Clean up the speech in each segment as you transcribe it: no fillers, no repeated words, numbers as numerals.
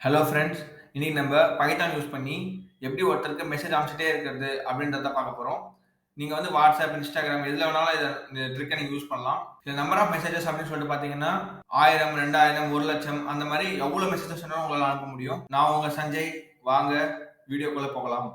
Hello friends, இன்னைக்கு நம்ம Python use பண்ணி எப்படி ஒருத்தருக்கு மெசேஜ் அனுப்பிச்சிட்டே இருக்கிறது அப்படின்றத பார்க்க போறோம். நீங்க வந்து வாட்ஸ்அப், இன்ஸ்டாகிராம் எதுல வேணாலும் இந்த ட்ரிக்கை நீங்க யூஸ் பண்ணலாம். இந்த நம்பர் ஆஃப் மெசேஜஸ் அப்படின்னு சொல்லிட்டு பார்த்தீங்கன்னா 1000, 2000, 1,00,000 அந்த மாதிரி எவ்வளவு மெசேஜஸ் வேணாலும் உங்களால அனுப்ப முடியும். நான் உங்க சஞ்சய். வாங்க வீடியோக்குள்ள போகலாம்.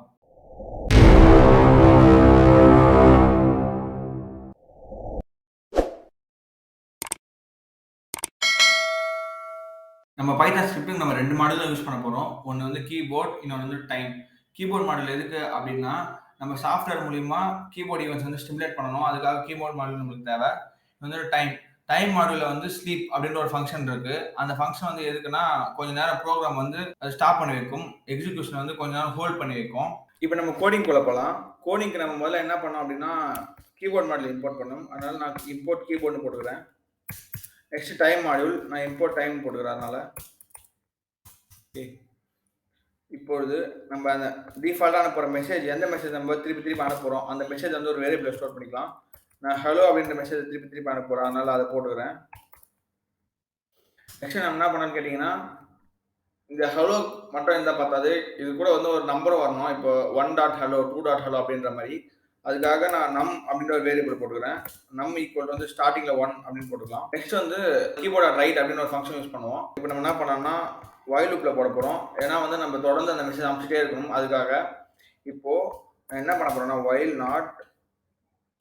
நம்ம பைத்தான் ஸ்கிரிப்ட்டுக்கு நம்ம 2 மாடல்ல யூஸ் பண்ண போறோம். ஒண்ணு வந்து கீபோர்ட், இன்னொன்னு வந்து டைம். கீபோர்ட் மாடல் எதுக்கு அப்படின்னா, நம்ம சாஃப்ட்வேர் மூலியமா கீபோர்ட் ஈவெண்ட்ஸ் வந்து ஸ்டிமுலேட் பண்ணணும். அதுக்காக கீபோர்ட் மாடல் நம்மளுக்கு தேவை. இது வந்து டைம். டைம் மாடியூல்ல வந்து ஸ்லீப் அப்படின்ற ஒரு ஃபங்ஷன் இருக்கு. அந்த ஃபங்ஷன் வந்து எதுக்குன்னா, கொஞ்ச நேரம் ப்ரோகிராம் வந்து அது ஸ்டாப் பண்ணி வைக்கும். எக்ஸிகியூஷன் வந்து கொஞ்ச நேரம் ஹோல்ட் பண்ணி வைக்கும். இப்போ நம்ம கோடிங்குள்ள போலாம். கோடிங்க்கு நம்ம முதல்ல என்ன பண்ணோம் அப்படின்னா, கீபோர்ட் மாடல் இம்போர்ட் பண்ணணும். அதனால நான் இம்போர்ட் கீபோர்ட்னு போட்டுக்கிறேன். நெக்ஸ்ட் டைம் மாடியூல் நான் இம்போர்ட் டைம் போட்டுக்கிறேன். அதனால ஓகே. இப்பொழுது நம்ம அந்த டிஃபால்ட்டாக அனுப்புகிற மெசேஜ் எந்த மெசேஜ் நம்ம திருப்பி அனுப்ப போகிறோம் அந்த மெசேஜ் வந்து ஒரு வேரியபிள் ஸ்டோர் பண்ணிக்கலாம். நான் ஹலோ அப்படின்ற மெசேஜ் திருப்பி அனுப்ப போகிறேன். அதனால அதை போட்டுக்கிறேன். நெக்ஸ்ட் நம்ம என்ன பண்ணணும்னு கேட்டிங்கன்னா, இந்த ஹலோ மட்டும் இருந்தால் பார்த்தாது, இது கூட வந்து ஒரு நம்பரும் வரணும். இப்போ 1.hello 2.hello அப்படின்ற மாதிரி. அதுக்காக நான் நம் அப்படின்ற ஒரு வேரியபிள் போட்டுக்கிறேன். நம் ஈக்குவல் வந்து ஸ்டார்டிங்ல 1 அப்படின்னு போட்டுக்கலாம். நெக்ஸ்ட் வந்து கீபோர்ட் ரைட் அப்படின்னு ஒரு ஃபங்க்ஷன் யூஸ் பண்ணுவோம். இப்போ நம்ம என்ன பண்ணோம்னா while loopல போட போறோம். ஏன்னா வந்து நம்ம தொடர்ந்து அந்த மெசேஜ் அனுப்பிச்சிட்டே இருக்கணும். அதுக்காக இப்போ என்ன பண்ண போறோம்னா while not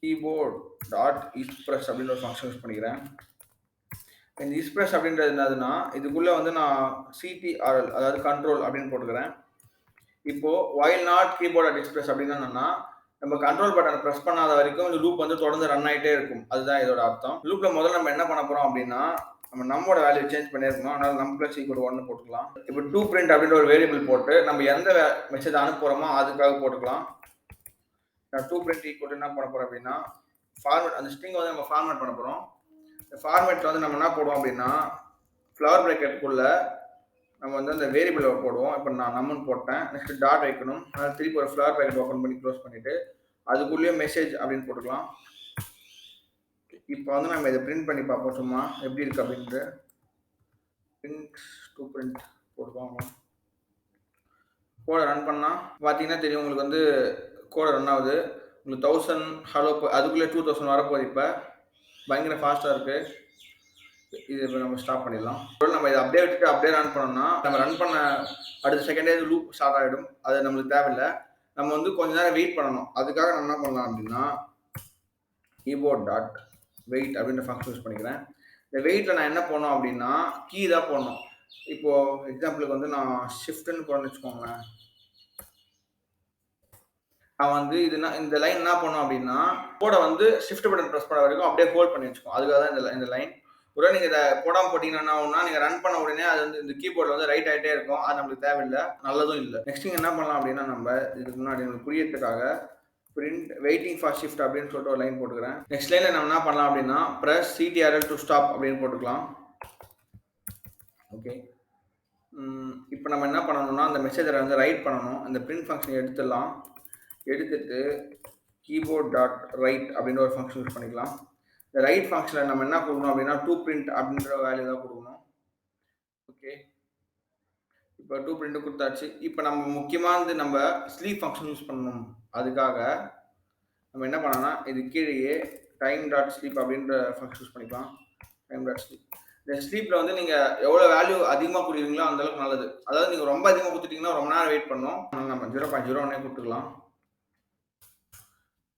keyboard dot express அப்படின்னு ஒரு ஃபங்க்ஷன் யூஸ் பண்ணிக்கிறேன். இந்த express அப்படின்றது என்னதுன்னா, இதுக்குள்ள வந்து நான் ctrl அதாவது கண்ட்ரோல் அப்படின்னு போட்டுக்கிறேன். இப்போ while not keyboard dot express அப்படின்னா என்னன்னா, நம்ம கண்ட்ரோல் பட்டனை பிரஸ் பண்ணாத வரைக்கும் இந்த லூப் வந்து தொடர்ந்து ரன் ஆகிட்டே இருக்கும். அதுதான் இதோட அர்த்தம். லூப்ல முதல்ல நம்ம என்ன பண்ண போறோம் அப்படின்னா, நம்ம நம்மோட வேல்யூ சேஞ்ச் பண்ணியிருக்கணும். அதனால நம் பிளஸ் ஈக்குவல் 1 போட்டுக்கலாம். இப்போ டூ பிரிண்ட் அப்படின்ற ஒரு வேரியபிள் போட்டு நம்ம எந்த மெசேஜ் அனுப்புறோமோ அதுக்காக போட்டுக்கலாம். நான் டூ பிரிண்ட் ஈக்குவல் என்ன பண்ண போறோம் அப்படின்னா, ஃபார்மேட் அந்த ஸ்ட்ரிங் வந்து நம்ம ஃபார்மேட் பண்ண போறோம். இந்த ஃபார்மேட்ல வந்து நம்ம என்ன போடுவோம் அப்படின்னா, ஃப்ளவர் பிராக்கெட்டுக்குள்ள நம்ம வந்து அந்த வேரியபிளை போடுவோம். இப்போ நான் நம்மன்னு போட்டேன். நெக்ஸ்ட் டாட் வைக்கணும். அதனால திருப்பி ஒரு ஃப்ளவர் பிராக்கெட் ஓப்பன் பண்ணி க்ளோஸ் பண்ணிட்டு அதுக்குள்ளேயே மெசேஜ் அப்படின்னு போட்டுக்கலாம். இப்போ வந்து நம்ம இதை பிரிண்ட் பண்ணி பார்ப்போம். சும்மா எப்படி இருக்கு அப்படின்ட்டு பிரிண்ட் டூ பிரிண்ட் போட்டுக்கோங்க. கோடை ரன் பண்ணால் பார்த்தீங்கன்னா தெரியும் உங்களுக்கு வந்து கோடை ரன் ஆகுது. உங்களுக்கு 1000 ஹலோ அதுக்குள்ளே 2000 வரப்போகுது. இப்போ பயங்கர ஃபாஸ்ட்டாக இருக்குது. இது இப்போ நம்ம ஸ்டாப் பண்ணிடலாம். நம்ம இதை அப்படியே விட்டுட்டு அப்படியே ரன் பண்ணோம்னா நம்ம ரன் பண்ண அடுத்த செகண்டே லூப் ஸ்டார்ட் ஆகிடும். அது நம்மளுக்கு தேவையில்லை. நம்ம வந்து கொஞ்ச நேரம் வெயிட் பண்ணணும். அதுக்காக நம்ம என்ன பண்ணலாம் அப்படின்னா, கீபோர்ட் டாட் வெயிட் அப்படின்ற ஃபங்க்ஷன் யூஸ் பண்ணிக்கிறேன். இந்த வெயிட்டில் நான் என்ன பண்ணணும் அப்படின்னா, கீ தான் போடணும். இப்போ எக்ஸாம்பிளுக்கு வந்து நான் ஷிஃப்ட்னு போடணும்னு வச்சுக்கோங்களேன். நான் வந்து இந்த லைன் என்ன பண்ணும் அப்படின்னா, கோடை வந்து ஷிஃப்ட் பட்டன் ப்ரெஸ் பண்ண வரைக்கும் அப்படியே ஹோல்ட் பண்ணி வச்சுக்கோம். அதுக்காக தான் இந்த லைன். ஒருவேளை நீங்கள் இதை போடாமல் போட்டிங்கன்னா நீங்கள் ரன் பண்ண உடனே அது வந்து இந்த கீபோர்டில் வந்து ரைட் ஆகிட்டே இருக்கும். அது நம்மளுக்கு தேவையில்லை, நல்லதும் இல்லை. நெக்ஸ்ட் நீங்கள் என்ன பண்ணலாம் அப்படின்னா, நம்ம இதுக்கு முன்னாடி உங்களுக்கு புரியறதுக்காக print waiting for shift அப்படின்னு சொல்லிட்டு ஒரு லைன் போட்டுக்கிறேன். நெக்ஸ்ட் லைன்ல நம்ம என்ன பண்ணலாம் அப்படின்னா, press ctrl to stop அப்படின்னு போட்டுக்கலாம். ஓகே. இப்போ நம்ம என்ன பண்ணணும்னா, அந்த மெசேஜை வந்து ரைட் பண்ணணும். அந்த print ஃபங்க்ஷன் எடுத்துடலாம். எடுத்துட்டு கீபோர்ட் டாட் ரைட் அப்படின்னு ஒரு ஃபங்க்ஷன் யூஸ் பண்ணிக்கலாம். இந்த ரைட் ஃபங்க்ஷனில் நம்ம என்ன கொடுக்கணும் அப்படின்னா, டூ பிரிண்ட் அப்படின்ற வேல்யூ தான் கொடுக்கணும். ஓகே. இப்போ டூ பிரிண்ட் கொடுத்தாச்சு. இப்போ நம்ம முக்கியமானது நம்ம ஸ்லீப் ஃபங்க்ஷன் யூஸ் பண்ணணும். அதுக்காக நம்ம என்ன பண்ணோம்னா, இது கீழேயே டைம் டாட் ஸ்லீப் அப்படின்ற ஃபங்க்ஷன் யூஸ் பண்ணிக்கலாம். Time dot sleep. இந்த ஸ்லீப்பில் வந்து நீங்கள் எவ்வளோ வேல்யூ அதிகமாக கொடுக்குறீங்களோ அந்தளவுக்கு நல்லது. அதாவது நீங்கள் ரொம்ப அதிகமாக கொடுத்துட்டீங்கன்னா ரொம்ப நேரம் வெயிட் பண்ணணும். நம்ம 0.01 கொடுத்துக்கலாம்.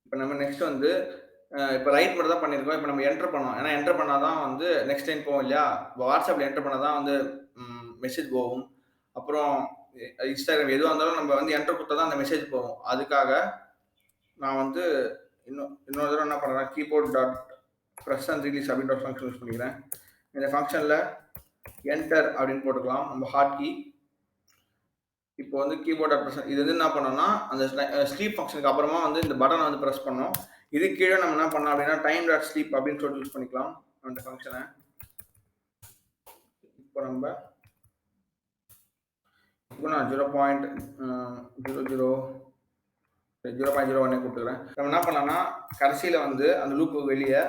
இப்போ நம்ம நெக்ஸ்ட் வந்து இப்போ ரைட் மட்டும் தான் பண்ணியிருக்கோம். இப்போ நம்ம என்டர் பண்ணோம். ஏன்னா என்டர் பண்ணால் தான் வந்து நெக்ஸ்ட் டைம் போகும் இல்லையா? இப்போ வாட்ஸ்அப்பில் என்டர் பண்ணால் தான் வந்து மெசேஜ் போகும். அப்புறம் இன்ஸ்டாகிராம் எதுவாக இருந்தாலும் நம்ம வந்து என்டர் கொடுத்தா தான் அந்த மெசேஜ் போகும். அதுக்காக நான் வந்து இன்னொரு தடவை என்ன பண்ணுறேன், keyboard dot press and release அப்படின்ற ஒரு ஃபங்க்ஷன் யூஸ் பண்ணிக்கிறேன். இந்த ஃபங்க்ஷனில் என்டர் அப்படின்னு போட்டுக்கலாம் நம்ம ஹாட் கீ. இப்போ வந்து கீபோர்ட் டாட் ப்ரெஸ் இது வந்து என்ன பண்ணோம்னா, அந்த ஸ்லீப் ஃபங்க்ஷனுக்கு அப்புறமா வந்து இந்த பட்டனை வந்து ப்ரெஸ் பண்ணோம். இது கீழே நம்ம என்ன பண்ணலாம் அப்படின்னா, டைம் டாட் ஸ்லீப் அப்படின்னு சொல்லிட்டு யூஸ் பண்ணிக்கலாம் அந்த ஃபங்க்ஷனை. இப்போ நான் 0.01 கொடுத்துக்கிறேன். நம்ம என்ன பண்ணலாம்னா, கடைசியில் வந்து அந்த லூப்பு வெளியே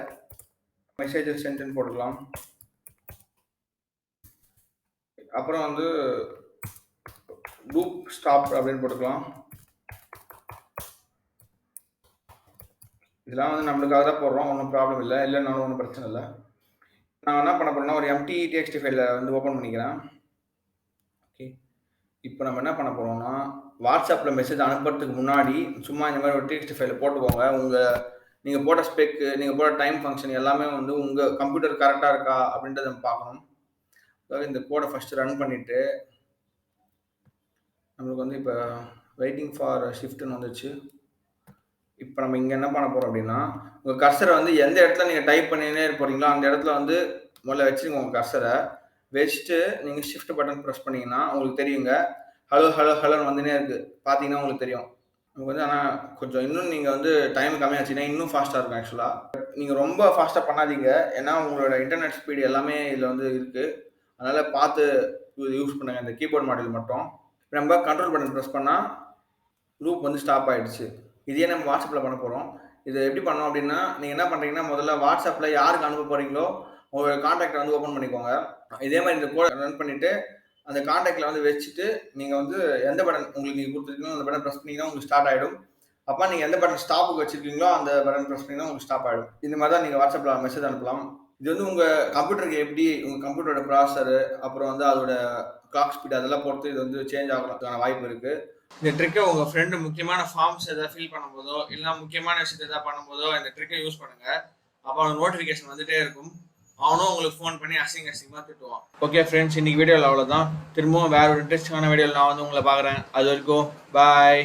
மெசேஜஸ் சென்ட்னு போட்டுக்கலாம். அப்புறம் வந்து ஸ்டாப் அப்படின்னு போட்டுக்கலாம். இதெல்லாம் வந்து நம்மளுக்காக தான் போடுறோம், ஒன்றும் ப்ராப்ளம் இல்லை, இல்லைனாலும் ஒன்றும் பிரச்சனை இல்லை. நான் என்ன பண்ண போறேன்னா ஒரு எம்டி டெக்ஸ்ட் ஃபைலை வந்து ஓப்பன் பண்ணிக்கிறேன். ஓகே, இப்போ நம்ம என்ன பண்ண போறோம்னா வாட்ஸ்அப்பில் மெசேஜ் அனுப்புறதுக்கு முன்னாடி சும்மா இந்த மாதிரி ஒரு டெக்ஸ்ட் ஃபைலை போட்டுக்கோங்க. நீங்கள் போட்ட ஸ்பெக்கு, நீங்கள் போட்ட டைம் ஃபங்க்ஷன் எல்லாமே வந்து உங்கள் கம்ப்யூட்டர் கரெக்டாக இருக்கா அப்படின்றத நம்ம பார்க்கணும். அதாவது இந்த கோடை ஃபஸ்ட்டு ரன் பண்ணிவிட்டு நம்மளுக்கு வந்து இப்போ வெயிட்டிங் ஃபார் ஷிஃப்ட்னு வந்துச்சு. இப்போ நம்ம இங்கே என்ன பண்ண போகிறோம் அப்படின்னா உங்கள் கர்சரை வந்து எந்த இடத்துல நீங்கள் டைப் பண்ணினே போகிறீங்களோ அந்த இடத்துல வந்து முதல்ல வச்சுருங்க. உங்கள் கர்சரை வச்சுட்டு நீங்கள் ஷிஃப்ட் பட்டன் ப்ரெஸ் பண்ணிங்கன்னா உங்களுக்கு தெரியுங்க ஹலோ ஹலோ ஹலோன்னு வந்துனே இருக்குது. பார்த்தீங்கன்னா உங்களுக்கு தெரியும். உங்களுக்கு வந்து ஆனால் கொஞ்சம் இன்னும் நீங்கள் வந்து டைம் கம்மியாச்சுன்னா இன்னும் ஃபாஸ்ட்டாக இருக்கும். ஆக்சுவலாக நீங்கள் ரொம்ப ஃபாஸ்ட்டாக பண்ணாதீங்க, ஏன்னா உங்களோட இன்டர்நெட் ஸ்பீடு எல்லாமே இதில் வந்து இருக்குது. அதனால் பார்த்து யூஸ் பண்ணுங்கள் இந்த கீபோர்ட் மாடல் மட்டும். நம்ம கண்ட்ரோல் பட்டன் ப்ரெஸ் பண்ணால் லூப் வந்து ஸ்டாப் ஆகிடுச்சு. இதே நம்ம வாட்ஸ்அப்பில் பண்ண போகிறோம். இதை எப்படி பண்ணோம் அப்படின்னா நீங்கள் என்ன பண்ணுறீங்கன்னா முதல்ல வாட்ஸ்அப்பில் யாருக்கு அனுப்ப போகிறீங்களோ உங்களோட கான்டாக்டை வந்து ஓப்பன் பண்ணிக்கோங்க. இதே மாதிரி இந்த கோடை ரன் பண்ணிவிட்டு அந்த கான்டாக்டில் வந்து வச்சுட்டு நீங்கள் வந்து எந்த பட்டன் உங்களுக்கு நீங்கள் கொடுத்துருக்கீங்களோ அந்த பட்டன் ப்ரெஸ் பண்ணிங்கன்னா உங்களுக்கு ஸ்டார்ட் ஆகிடும். அப்போ நீங்கள் எந்த பட்டன் ஸ்டாப்புக்கு வச்சுருக்கீங்களோ அந்த பட்டன் ப்ரெஸ் பண்ணிங்கன்னா உங்களுக்கு ஸ்டாப் ஆகிடும். இந்த மாதிரி தான் நீங்கள் வாட்ஸ்அப்பில் மெசேஜ் அனுப்பலாம். இது வந்து உங்கள் கம்ப்யூட்டருக்கு எப்படி உங்கள் கம்ப்யூட்டரோட ப்ராசரு அப்புறம் வந்து அதோட கிளாக் ஸ்பீட் அதெல்லாம் பொறுத்து இது வந்து சேஞ்ச் ஆகிறதுக்கான வாய்ப்பு இருக்குது. இந்த ட்ரிக்கை உங்கள் ஃப்ரெண்டு முக்கியமான ஃபார்ம்ஸ் எதாவது ஃபில் பண்ணும்போதோ இல்லைனா முக்கியமான விஷயத்தை எதாவது பண்ணும்போதோ இந்த ட்ரிக்கை யூஸ் பண்ணுங்கள். அப்போ அவனுக்கு நோட்டிஃபிகேஷன் வந்துகிட்டே இருக்கும். அவனும் உங்களுக்கு ஃபோன் பண்ணி அசிங்கமாக திட்டுவான். ஓகே ஃப்ரெண்ட்ஸ், இன்னைக்கு வீடியோவில் அவ்வளோதான். திரும்பவும் வேற ஒரு இன்ட்ரெஸ்டிங்கான வீடியோவில் நான் வந்து உங்களை பார்க்குறேன். அது வரைக்கும் பாய்.